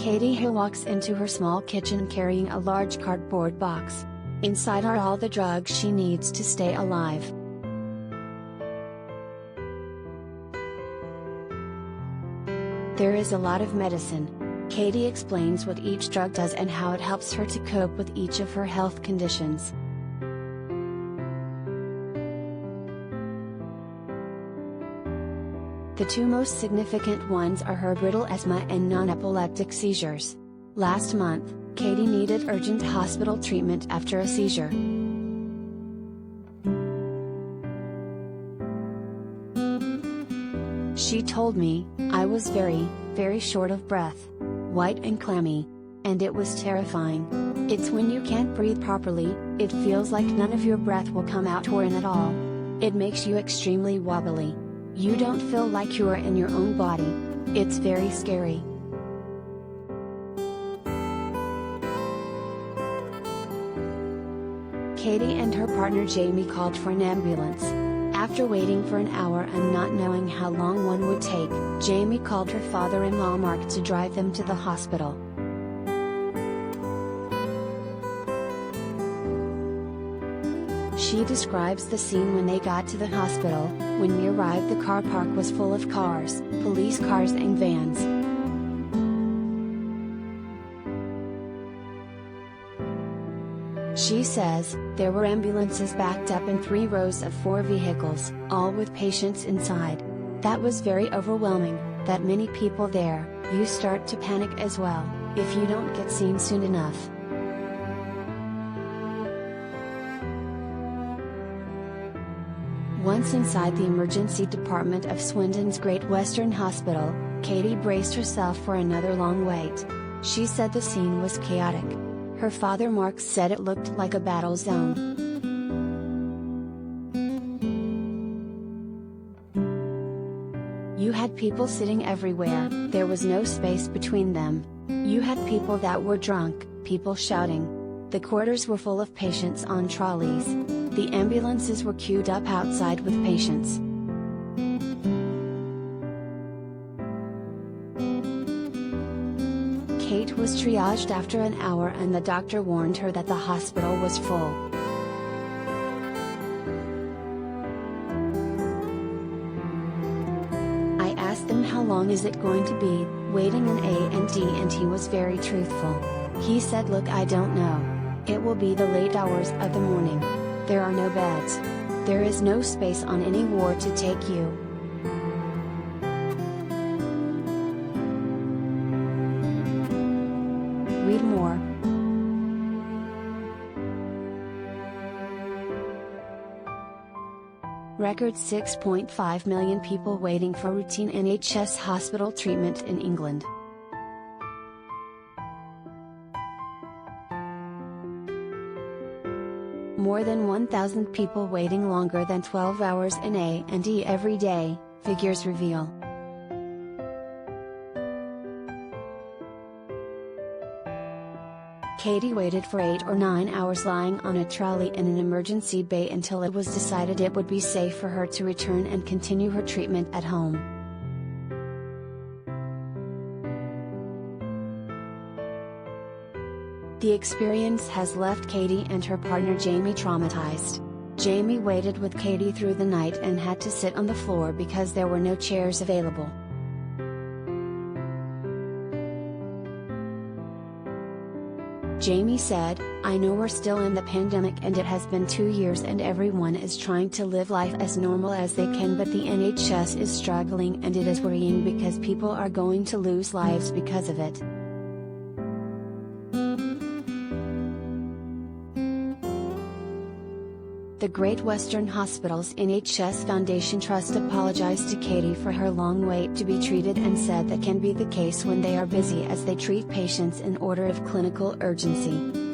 Katie Hill walks into her small kitchen carrying a large cardboard box. Inside are all the drugs she needs to stay alive. There is a lot of medicine. Katie explains what each drug does and how it helps her to cope with each of her health conditions. The two most significant ones are her brittle asthma and non-epileptic seizures. Last month, Katie needed urgent hospital treatment after a seizure. She told me, "I was very, very short of breath. White and clammy. And it was terrifying. It's when you can't breathe properly, it feels like none of your breath will come out or in at all. It makes you extremely wobbly. You don't feel like you're in your own body. It's very scary." Katie and her partner Jamie called for an ambulance. After waiting for an hour and not knowing how long one would take, Jamie called her father-in-law Mark to drive them to the hospital. She describes the scene when they got to the hospital. "When we arrived, the car park was full of cars, police cars and vans. She says, "There were ambulances backed up in 3 rows of 4 vehicles, all with patients inside. That was very overwhelming, that many people there. You start to panic as well, if you don't get seen soon enough." Once inside the emergency department of Swindon's Great Western Hospital, Katie braced herself for another long wait. She said the scene was chaotic. Her father Mark said it looked like a battle zone. "You had people sitting everywhere, there was no space between them. You had people that were drunk, people shouting. The corridors were full of patients on trolleys. The ambulances were queued up outside with patients." Kate was triaged after an hour and the doctor warned her that the hospital was full. "I asked him how long is it going to be, waiting in A&D, and he was very truthful. He said, 'Look, I don't know. It will be the late hours of the morning. There are no beds. There is no space on any ward to take you.'" Read more. Record 6.5 million people waiting for routine NHS hospital treatment in England. More than 1,000 people waiting longer than 12 hours in A&E every day, figures reveal. Katie waited for 8 or 9 hours lying on a trolley in an emergency bay until it was decided it would be safe for her to return and continue her treatment at home. The experience has left Katie and her partner Jamie traumatized. Jamie waited with Katie through the night and had to sit on the floor because there were no chairs available. Jamie said, "I know we're still in the pandemic and it has been 2 years and everyone is trying to live life as normal as they can, but the NHS is struggling and it is worrying because people are going to lose lives because of it." The Great Western Hospital's NHS Foundation Trust apologized to Katie for her long wait to be treated and said that can be the case when they are busy as they treat patients in order of clinical urgency.